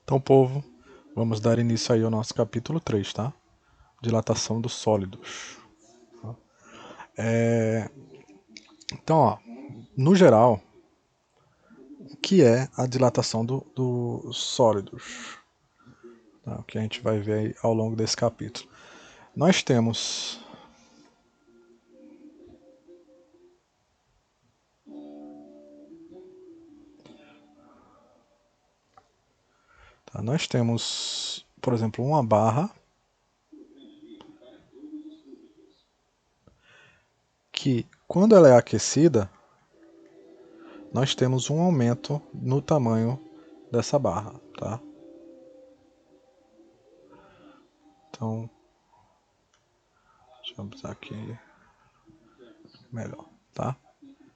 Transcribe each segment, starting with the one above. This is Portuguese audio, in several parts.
Então, povo, vamos dar início aí ao nosso capítulo 3, tá? Dilatação dos sólidos. Então, ó, no geral, o que é a dilatação dos sólidos? Tá? O que a gente vai ver aí ao longo desse capítulo. Nós temos nós temos, por exemplo, uma barra que, quando ela é aquecida, nós temos um aumento no tamanho dessa barra, tá? Então, deixa eu usar aqui melhor, tá?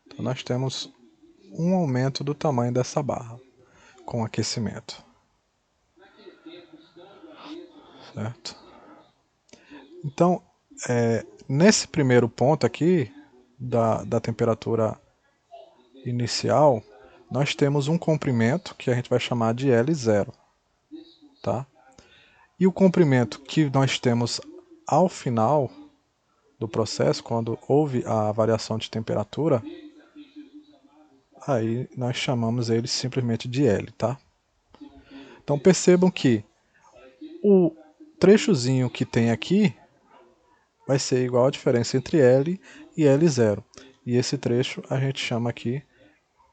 Então, nós temos um aumento do tamanho dessa barra com aquecimento, certo? Então, nesse primeiro ponto aqui da temperatura inicial, nós temos um comprimento que a gente vai chamar de L0, tá? E o comprimento que nós temos ao final do processo, quando houve a variação de temperatura, aí nós chamamos ele simplesmente de L, tá? Então percebam que o trechozinho que tem aqui vai ser igual a diferença entre L e L0. E esse trecho a gente chama aqui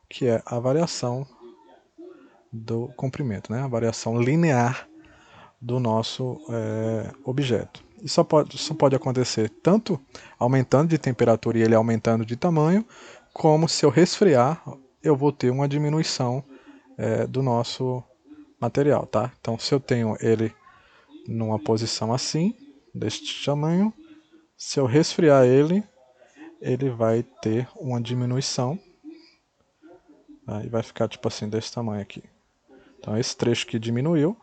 que é a variação do comprimento, né? A variação linear do nosso objeto. Isso pode acontecer tanto aumentando de temperatura e ele aumentando de tamanho, como se eu resfriar, eu vou ter uma diminuição do nosso material, tá? Então, se eu tenho ele numa posição assim, deste tamanho, se eu resfriar ele, ele vai ter uma diminuição, tá? E vai ficar tipo assim, desse tamanho aqui. Então, esse trecho que diminuiu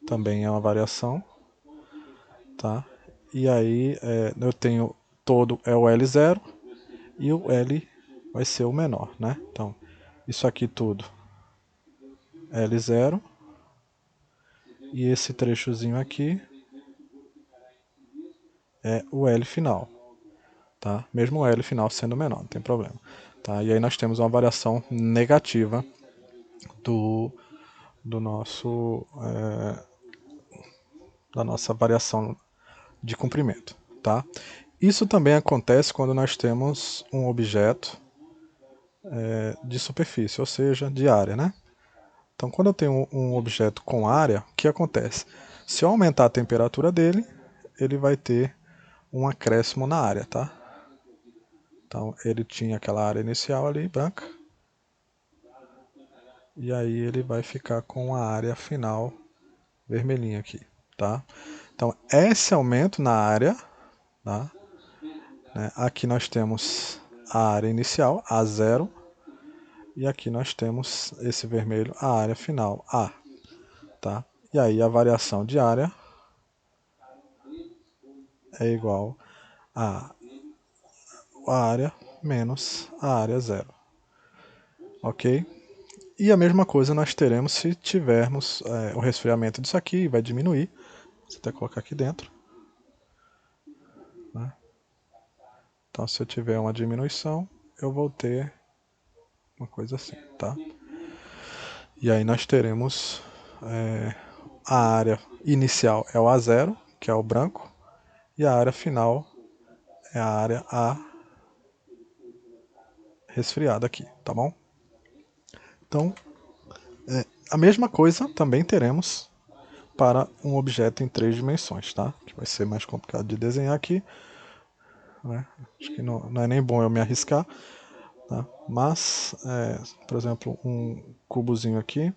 também é uma variação, tá? E aí eu tenho todo é o L0 e o L vai ser o menor, né? Então, isso aqui tudo L0 e esse trechozinho aqui é o L final, tá? Mesmo o L final sendo menor, não tem problema, tá? E aí nós temos uma variação negativa do, do nosso da nossa variação de comprimento, tá? Isso também acontece quando nós temos um objeto de superfície, ou seja, de área, né? Então, quando eu tenho um objeto com área, o que acontece? Se eu aumentar a temperatura dele, ele vai ter um acréscimo na área, tá? Então, ele tinha aquela área inicial ali, branca, e aí ele vai ficar com a área final vermelhinha aqui, tá? Então, esse aumento na área, tá? Aqui nós temos a área inicial, A0, e aqui nós temos esse vermelho, a área final, A, tá? E aí a variação de área é igual a área menos a área zero, ok? E a mesma coisa nós teremos se tivermos o resfriamento disso aqui, vai diminuir, vou até colocar aqui dentro, né? Então se eu tiver uma diminuição, eu vou ter uma coisa assim, tá? E aí nós teremos a área inicial é o A0, que é o branco, e a área final é a área A resfriada aqui, tá bom? Então, a mesma coisa também teremos para um objeto em 3 dimensões, tá? Que vai ser mais complicado de desenhar aqui, né? Acho que não é nem bom eu me arriscar, tá? Mas, por exemplo, um cubozinho aqui,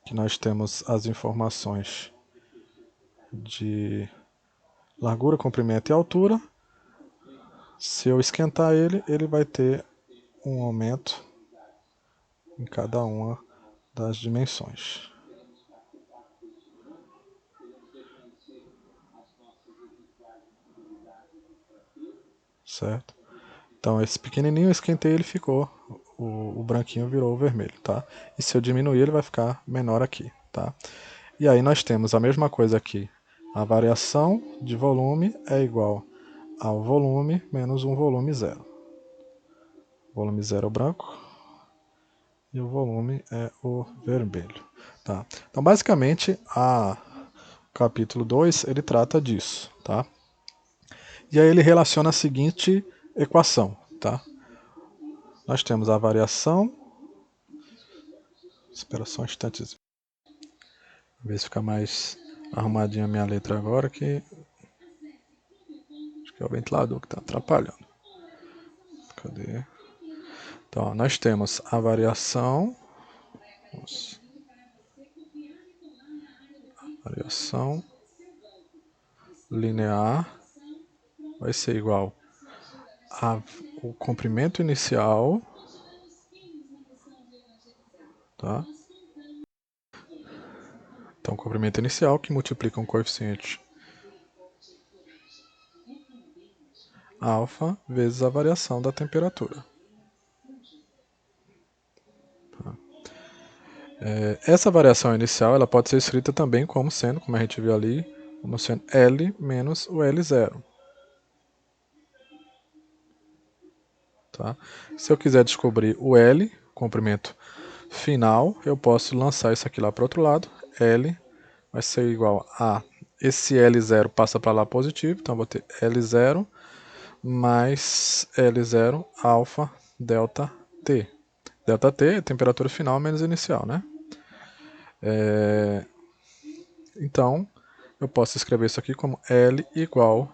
que nós temos as informações de largura, comprimento e altura. Se eu esquentar ele, ele vai ter um aumento em cada uma das dimensões. Certo? Então esse pequenininho eu esquentei, ele ficou o branquinho virou o vermelho, tá? E se eu diminuir, ele vai ficar menor aqui, tá? E aí nós temos a mesma coisa aqui. A variação de volume é igual ao volume menos um volume zero. O volume zero é o branco e o volume é o vermelho. Tá? Então, basicamente, o capítulo 2 ele trata disso. Tá? E aí ele relaciona a seguinte equação. Tá? Nós temos a variação. Espera só um instantezinho. Ver se fica mais arrumadinha a minha letra agora, que acho que é o ventilador que está atrapalhando. Cadê? Então, ó, nós temos a variação. Variação linear vai ser igual ao comprimento inicial, tá? Então, comprimento inicial que multiplica um coeficiente alfa vezes a variação da temperatura. Tá? Essa variação inicial ela pode ser escrita também como sendo, como a gente viu ali, como sendo L menos o L0. Tá? Se eu quiser descobrir o L, comprimento final, eu posso lançar isso aqui lá para o outro lado. L vai ser igual a... Esse L0 passa para lá positivo, então eu vou ter L0 mais L0 alfa delta T. Delta T é temperatura final menos inicial, né? Então, eu posso escrever isso aqui como L igual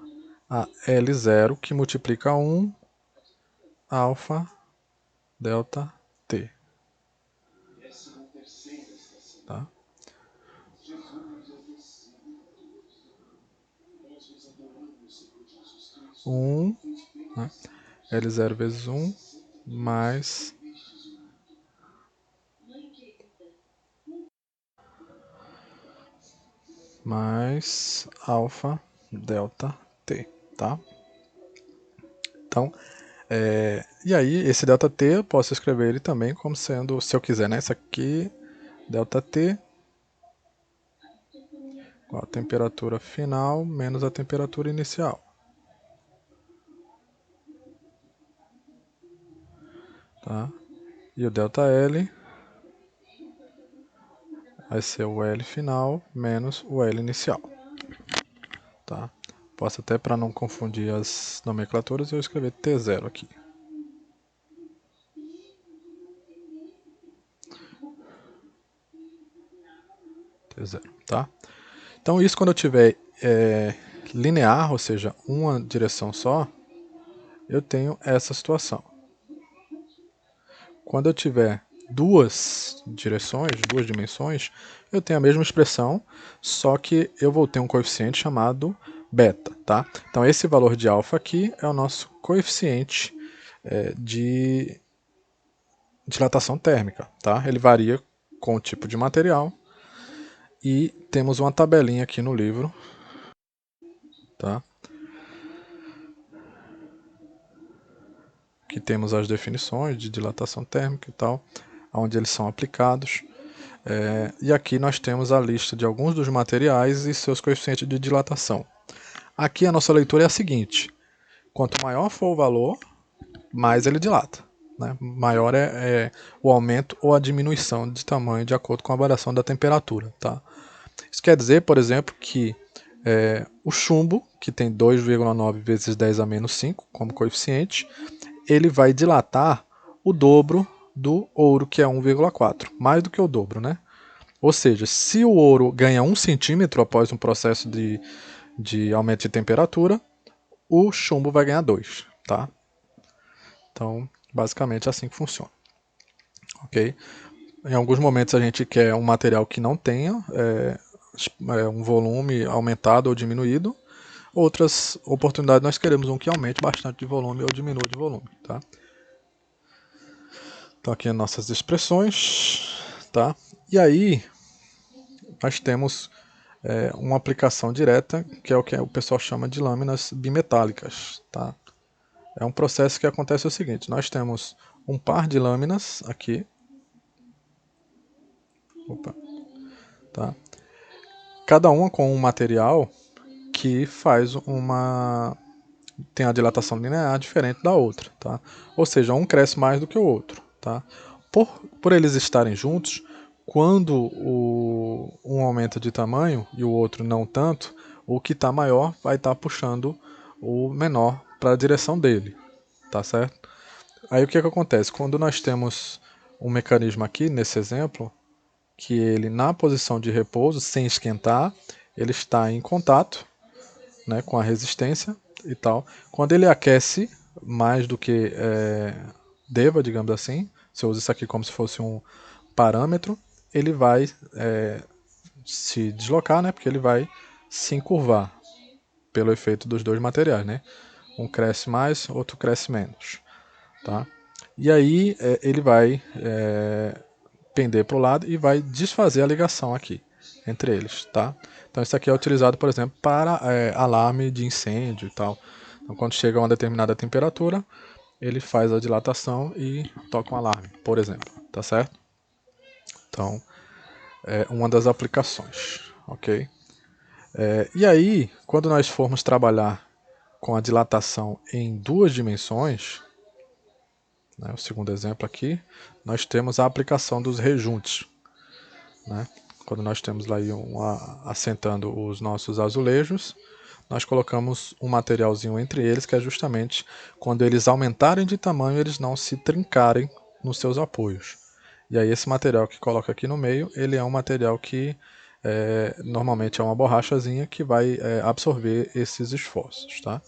a L0, que multiplica 1 alfa delta T. Tá? Né? L0 vezes 1 mais alfa delta T, tá? Então, e aí esse delta T eu posso escrever ele também como sendo, se eu quiser, né? Isso aqui, delta T igual a temperatura final menos a temperatura inicial. Tá? E o delta L vai ser o L final menos o L inicial. Tá? Posso até, para não confundir as nomenclaturas, eu escrever T0 aqui. T0, tá? Então isso quando eu tiver linear, ou seja, uma direção só, eu tenho essa situação. Quando eu tiver duas direções, duas dimensões, eu tenho a mesma expressão, só que eu vou ter um coeficiente chamado beta, tá? Então esse valor de alfa aqui é o nosso coeficiente de dilatação térmica, tá? Ele varia com o tipo de material e temos uma tabelinha aqui no livro, tá? Que temos as definições de dilatação térmica e tal, onde eles são aplicados. E aqui nós temos a lista de alguns dos materiais e seus coeficientes de dilatação. Aqui a nossa leitura é a seguinte: quanto maior for o valor, mais ele dilata. Né? Maior é o aumento ou a diminuição de tamanho de acordo com a variação da temperatura. Tá? Isso quer dizer, por exemplo, que o chumbo, que tem 2,9 vezes 10 a menos 5 como coeficiente, ele vai dilatar o dobro do ouro, que é 1,4, mais do que o dobro, né? Ou seja, se o ouro ganha 1 centímetro após um processo de aumento de temperatura, o chumbo vai ganhar 2, tá? Então, basicamente é assim que funciona, ok? Em alguns momentos a gente quer um material que não tenha um volume aumentado ou diminuído. Outras oportunidades nós queremos um que aumente bastante de volume ou diminua de volume, tá? Então aqui as nossas expressões, tá? E aí nós temos uma aplicação direta, que é o pessoal chama de lâminas bimetálicas, tá? É um processo que acontece o seguinte: nós temos um par de lâminas aqui. Opa, tá? Cada uma com um material que faz tem a dilatação linear diferente da outra, tá? Ou seja, um cresce mais do que o outro, tá? Por eles estarem juntos, quando um aumenta de tamanho e o outro não tanto, o que está maior vai estar puxando o menor para a direção dele, tá certo? Aí o que acontece? Quando nós temos um mecanismo aqui, nesse exemplo, que ele na posição de repouso, sem esquentar, ele está em contato, né, com a resistência e tal. Quando ele aquece mais do que deva, digamos assim, se eu uso isso aqui como se fosse um parâmetro, ele vai se deslocar, né, porque ele vai se encurvar pelo efeito dos dois materiais, né? Um cresce mais, outro cresce menos, tá? E aí ele vai pender para o lado e vai desfazer a ligação aqui entre eles, tá? Então isso aqui é utilizado, por exemplo, para alarme de incêndio e tal. Então quando chega a uma determinada temperatura, ele faz a dilatação e toca um alarme, por exemplo, tá certo? Então é uma das aplicações, ok? E aí, quando nós formos trabalhar com a dilatação em duas dimensões, né, o segundo exemplo aqui, nós temos a aplicação dos rejuntos, né? Quando nós temos lá assentando os nossos azulejos, nós colocamos um materialzinho entre eles, que é justamente quando eles aumentarem de tamanho, eles não se trincarem nos seus apoios. E aí esse material que coloca aqui no meio, ele é um material que normalmente é uma borrachazinha que vai absorver esses esforços, tá?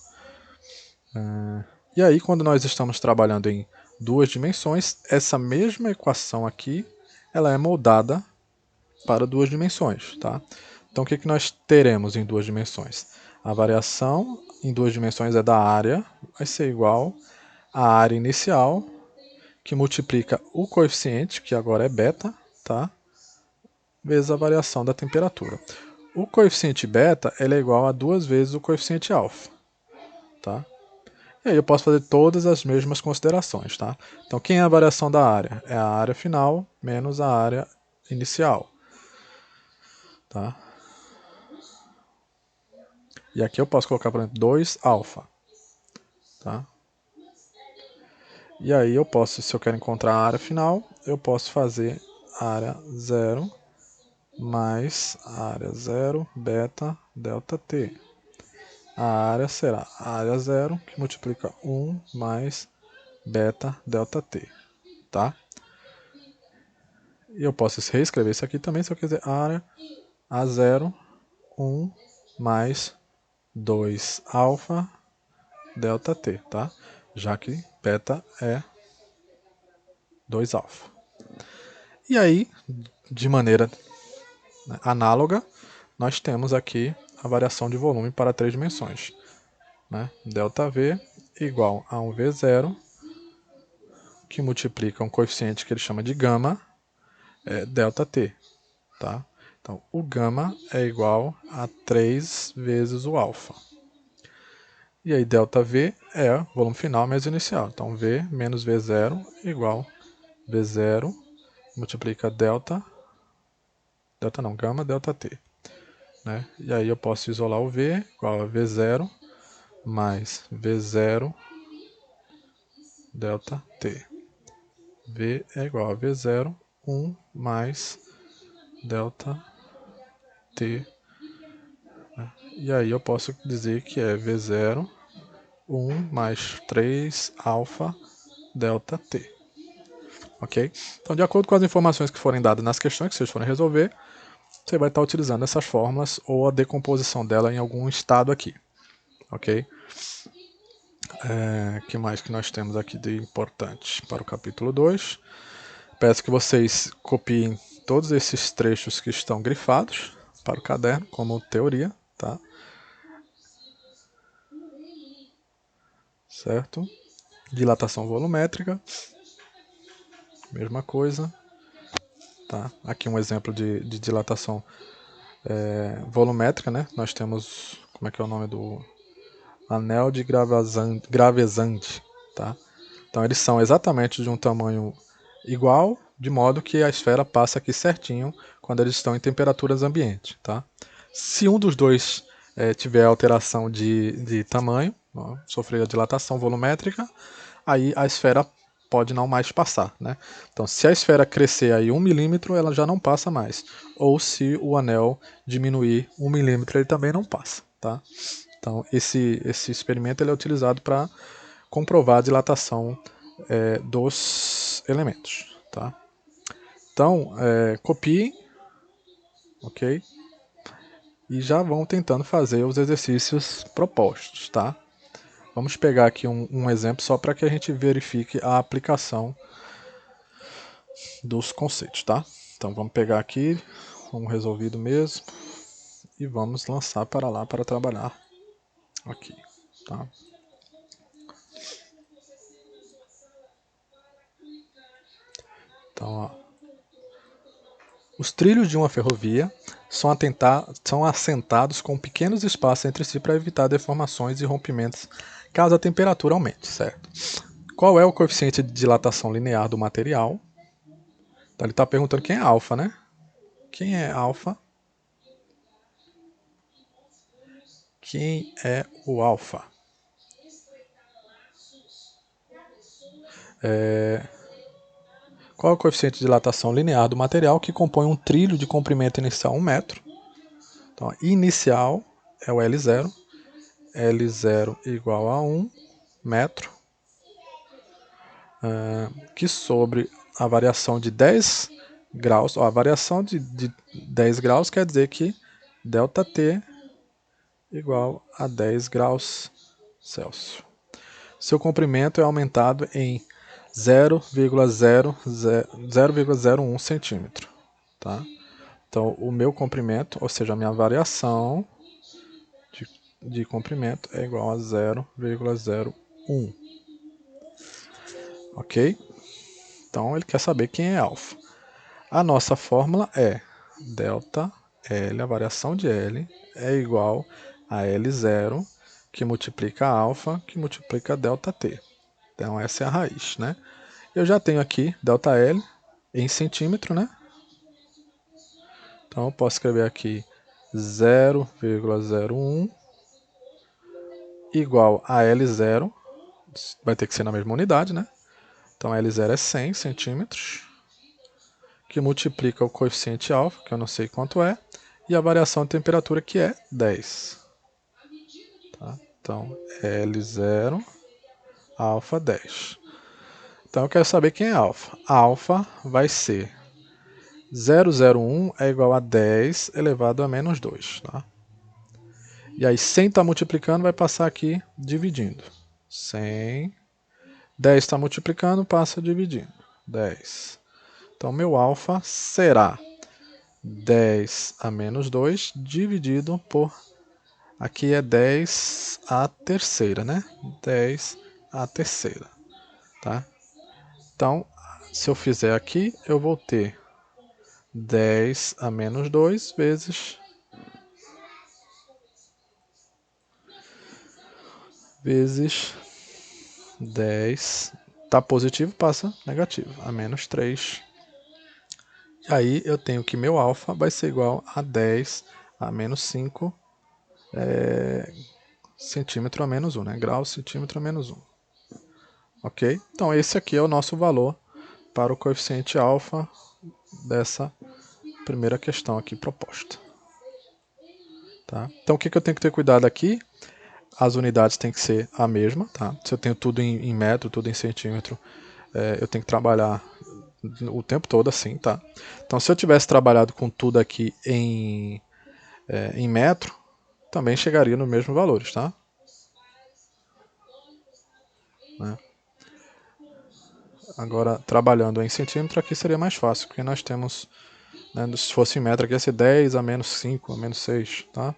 E aí quando nós estamos trabalhando em duas dimensões, essa mesma equação aqui, ela é moldada para duas dimensões, tá? Então o que nós teremos em duas dimensões? A variação em duas dimensões é da área, vai ser igual à área inicial, que multiplica o coeficiente, que agora é beta, tá? Vezes a variação da temperatura. O coeficiente beta ele é igual a 2 vezes o coeficiente alfa, tá? E aí eu posso fazer todas as mesmas considerações, tá? Então quem é a variação da área? É a área final menos a área inicial, tá? E aqui eu posso colocar, por exemplo, 2 alfa, tá? E aí eu posso, se eu quero encontrar a área final, eu posso fazer área 0 mais área 0 beta delta t. A área será a área 0 que multiplica 1 mais beta delta t, tá? E eu posso reescrever isso aqui também se eu quiser. Área A0, 1 mais 2 alfa delta t, tá? Já que beta é 2 alfa. E aí, de maneira análoga, nós temos aqui a variação de volume para três dimensões, né? Δv igual a um V0, que multiplica um coeficiente que ele chama de gama, ΔT, tá? Então, o gama é igual a 3 vezes o alfa. E aí, ΔV é o volume final menos inicial. Então, V menos V0 igual V0 multiplica gama ΔT. Né? E aí eu posso isolar o V igual a V0 mais V0 delta T. V é igual a V0, 1 mais delta T. E aí eu posso dizer que é V0, 1 mais 3 alfa delta T. Ok? Então, de acordo com as informações que forem dadas nas questões que vocês forem resolver, você vai estar utilizando essas fórmulas ou a decomposição dela em algum estado aqui. Ok? Que mais que nós temos aqui de importante para o capítulo 2? Peço que vocês copiem todos esses trechos que estão grifados para o caderno, como teoria, tá? Certo? Dilatação volumétrica, mesma coisa, tá? Aqui um exemplo de dilatação volumétrica, né? Nós temos, como é que é o nome do anel de Gravesande, tá? Então eles são exatamente de um tamanho igual, de modo que a esfera passa aqui certinho quando eles estão em temperaturas ambientes, tá? Se um dos dois tiver alteração de tamanho, ó, sofrer a dilatação volumétrica, aí a esfera pode não mais passar, né? Então, se a esfera crescer aí 1 milímetro, ela já não passa mais. Ou se o anel diminuir 1 milímetro, ele também não passa, tá? Então, esse experimento ele é utilizado para comprovar a dilatação dos elementos, tá? Então, copiem, ok? E já vão tentando fazer os exercícios propostos, tá? Vamos pegar aqui um exemplo só para que a gente verifique a aplicação dos conceitos, tá? Então vamos pegar aqui, um resolvido mesmo, e vamos lançar para lá para trabalhar aqui, tá? Então, ó, os trilhos de uma ferrovia são assentados com pequenos espaços entre si para evitar deformações e rompimentos caso a temperatura aumente, certo? Qual é o coeficiente de dilatação linear do material? Então ele está perguntando quem é alfa, né? Quem é alfa? Quem é o alfa? Qual é o coeficiente de dilatação linear do material que compõe um trilho de comprimento inicial 1 metro? Então, inicial é o L0, L0 igual a 1 metro, que sobre a variação de 10 graus, ó, a variação de 10 graus quer dizer que ΔT igual a 10 graus Celsius. Seu comprimento é aumentado em 0,01 centímetro, tá? Então, o meu comprimento, ou seja, a minha variação de comprimento é igual a 0,01. Ok? Então, ele quer saber quem é alfa. A nossa fórmula é delta L, a variação de L, é igual a L0, que multiplica alfa, que multiplica delta T. Então, essa é a raiz, né? Eu já tenho aqui delta L em centímetro, né? Então, eu posso escrever aqui 0,01 igual a L0, vai ter que ser na mesma unidade, né? Então, L0 é 100 centímetros, que multiplica o coeficiente alfa, que eu não sei quanto é, e a variação de temperatura, que é 10. Tá? Então, L0, alfa 10. Então, eu quero saber quem é alfa. Alfa vai ser 0,01 é igual a 10 elevado a menos 2. Tá? E aí, 100 está multiplicando, vai passar aqui dividindo. 100. 10 está multiplicando, passa dividindo. 10. Então, meu alfa será 10 a menos 2 dividido por... Aqui é 10 a terceira, né? 10 a terceira, tá? Então, se eu fizer aqui, eu vou ter 10 a menos 2 vezes 10. Tá positivo, passa negativo. A menos 3. E aí eu tenho que meu alfa vai ser igual a 10 a menos 5 centímetro a menos 1, né? Grau centímetro a menos 1. Ok? Então esse aqui é o nosso valor para o coeficiente alfa dessa primeira questão aqui proposta. Tá? Então o que eu tenho que ter cuidado aqui? As unidades têm que ser a mesma. Tá? Se eu tenho tudo em metro, tudo em centímetro, eu tenho que trabalhar o tempo todo assim. Tá? Então se eu tivesse trabalhado com tudo aqui em metro, também chegaria nos mesmos valores. Tá? Né? Agora, trabalhando em centímetro, aqui seria mais fácil, porque nós temos, né, se fosse em metro, aqui ia ser 10 a menos 5, a menos 6, tá?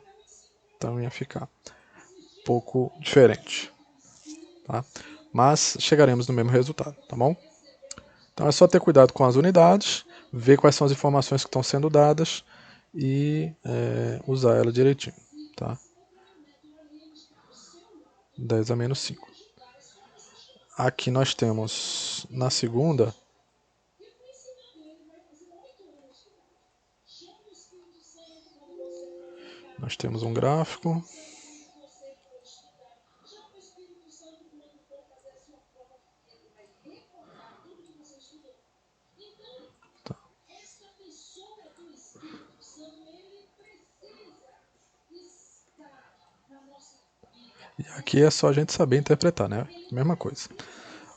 Então ia ficar um pouco diferente, tá? Mas chegaremos no mesmo resultado, tá bom? Então é só ter cuidado com as unidades, ver quais são as informações que estão sendo dadas e usar ela direitinho, tá? 10 a menos 5. aqui nós temos na segunda nós temos um gráfico. Tá. E aqui é só a gente saber interpretar, né? Mesma coisa.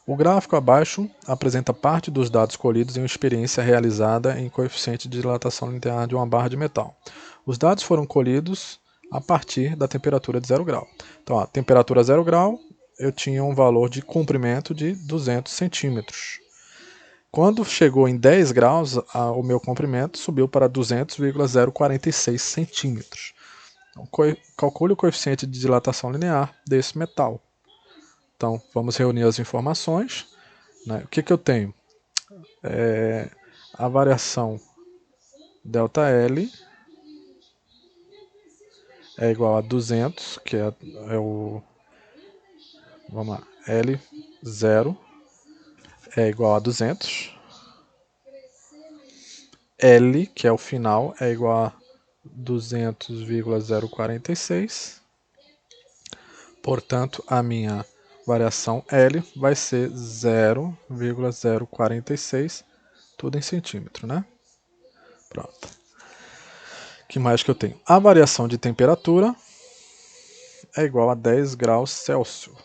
O gráfico abaixo apresenta parte dos dados colhidos em uma experiência realizada em coeficiente de dilatação linear de uma barra de metal. Os dados foram colhidos a partir da temperatura de 0 grau. Então, a temperatura 0 grau, eu tinha um valor de comprimento de 200 centímetros. Quando chegou em 10 graus, o meu comprimento subiu para 200,046 centímetros. Então, calcule o coeficiente de dilatação linear desse metal. Então, vamos reunir as informações. Né? O que eu tenho? A variação ΔL é igual a 200, que é o... Vamos lá. L0 é igual a 200. L, que é o final, é igual a 200,046. Portanto, a minha variação L vai ser 0,046, tudo em centímetro, né? Pronto. O que mais que eu tenho? A variação de temperatura é igual a 10 graus Celsius.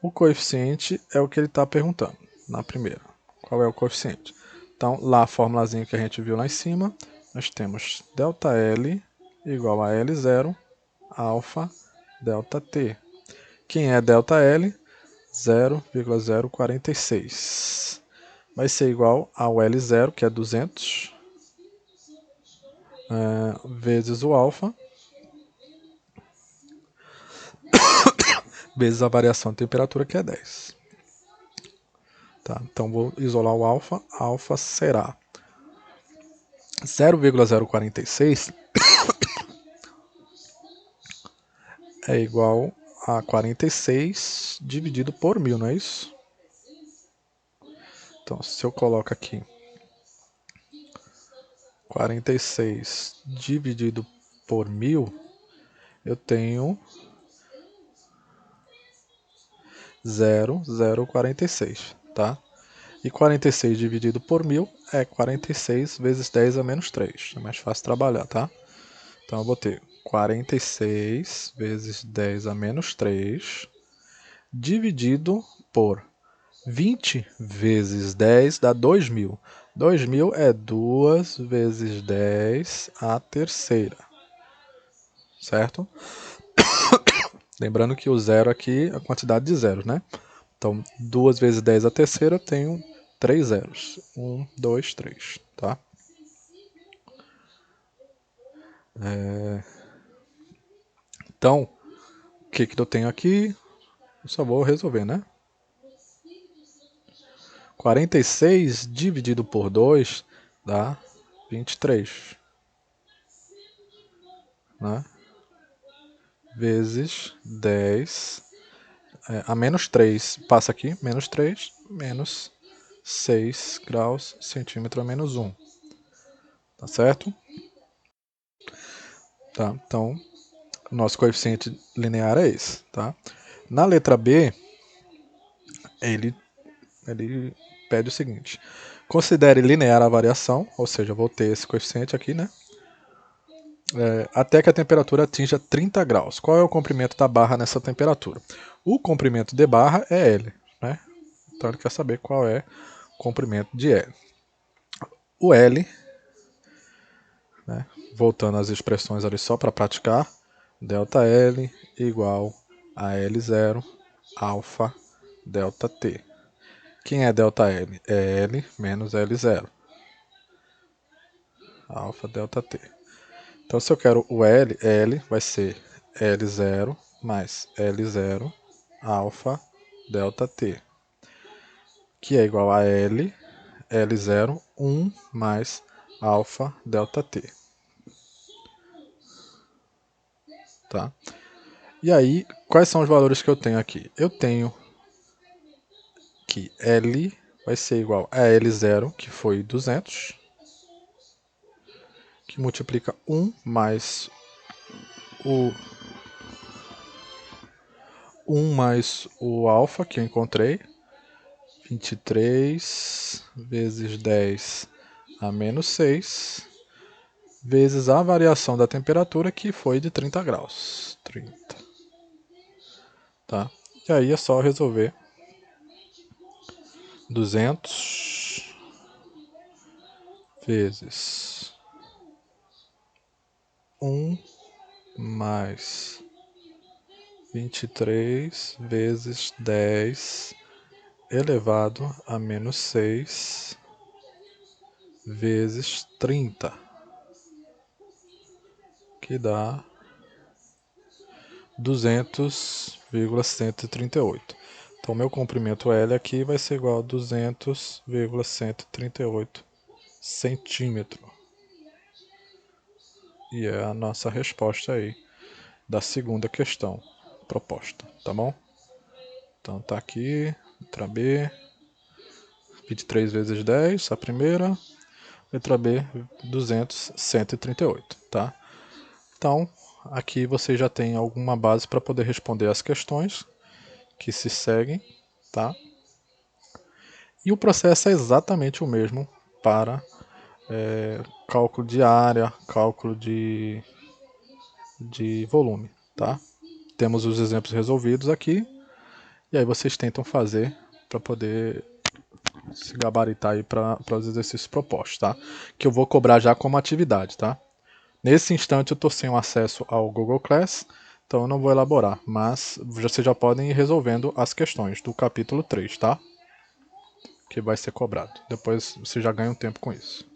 O coeficiente é o que ele está perguntando na primeira. Qual é o coeficiente? Então, lá a formulazinha que a gente viu lá em cima, nós temos ΔL igual a L0 alfa ΔT. Quem é ΔL? 0,046. Vai ser igual ao L0, que é 200, vezes o alfa, vezes a variação de temperatura, que é 10. Tá? Então, vou isolar o alfa. Alfa será 0,046 é igual a 46 dividido por 1000, não é isso? Então, se eu coloco aqui 46 dividido por 1000, eu tenho 0,046, tá? E 46 dividido por 1000 é 46 vezes 10 a menos 3. É mais fácil trabalhar, tá? Então eu vou ter 46 vezes 10 a menos 3 dividido por 20 vezes 10 dá 2000. 2000 é 2 vezes 10 a terceira. Certo? Lembrando que o zero aqui é a quantidade de zeros, né? Então, 2 vezes 10 a terceira, eu tenho 3 zeros. 1, 2, 3, tá? Então, o que eu tenho aqui? Eu só vou resolver, né? 46 dividido por 2 dá 23. Né? Vezes 10. A menos 3 passa aqui. Menos 3, menos 6 graus, centímetro a menos 1. Tá certo? Tá, então, nosso coeficiente linear é esse. Tá? Na letra B, ele pede o seguinte: considere linear a variação, ou seja, eu vou ter esse coeficiente aqui, né? Até que a temperatura atinja 30 graus. Qual é o comprimento da barra nessa temperatura? O comprimento de barra é L, né? Então ele quer saber qual é o comprimento de L. O L, né? Voltando às expressões ali só para praticar, ΔL igual a L0 alfa ΔT. Quem é ΔL? É L menos L0 alfa ΔT. Então, se eu quero o L, L vai ser L0 mais L0 alfa ΔT, que é igual a L, L0, 1 mais alfa ΔT. Tá? E aí, quais são os valores que eu tenho aqui? Eu tenho aqui, L vai ser igual a L0, que foi 200, que multiplica 1 mais o alfa que eu encontrei, 23 vezes 10 a menos 6, vezes a variação da temperatura, que foi de 30 graus. 30. Tá? E aí é só resolver. 200 vezes 1 mais 23 vezes 10 elevado a menos 6 vezes 30, que dá 200,138. Então, meu comprimento L aqui vai ser igual a 200,138 centímetros. E é a nossa resposta aí da segunda questão proposta, tá bom? Então tá aqui, letra B, 23 vezes 10, a primeira, letra B, 200,138, tá? Então, aqui você já tem alguma base para poder responder as questões que se seguem, tá? E o processo é exatamente o mesmo para cálculo de área, cálculo de volume, tá? Temos os exemplos resolvidos aqui, e aí vocês tentam fazer para poder se gabaritar aí para os exercícios propostos, tá? Que eu vou cobrar já como atividade, tá? Nesse instante eu estou sem o acesso ao Google Class, então eu não vou elaborar, mas vocês já podem ir resolvendo as questões do capítulo 3, tá? Que vai ser cobrado. Depois você já ganha um tempo com isso.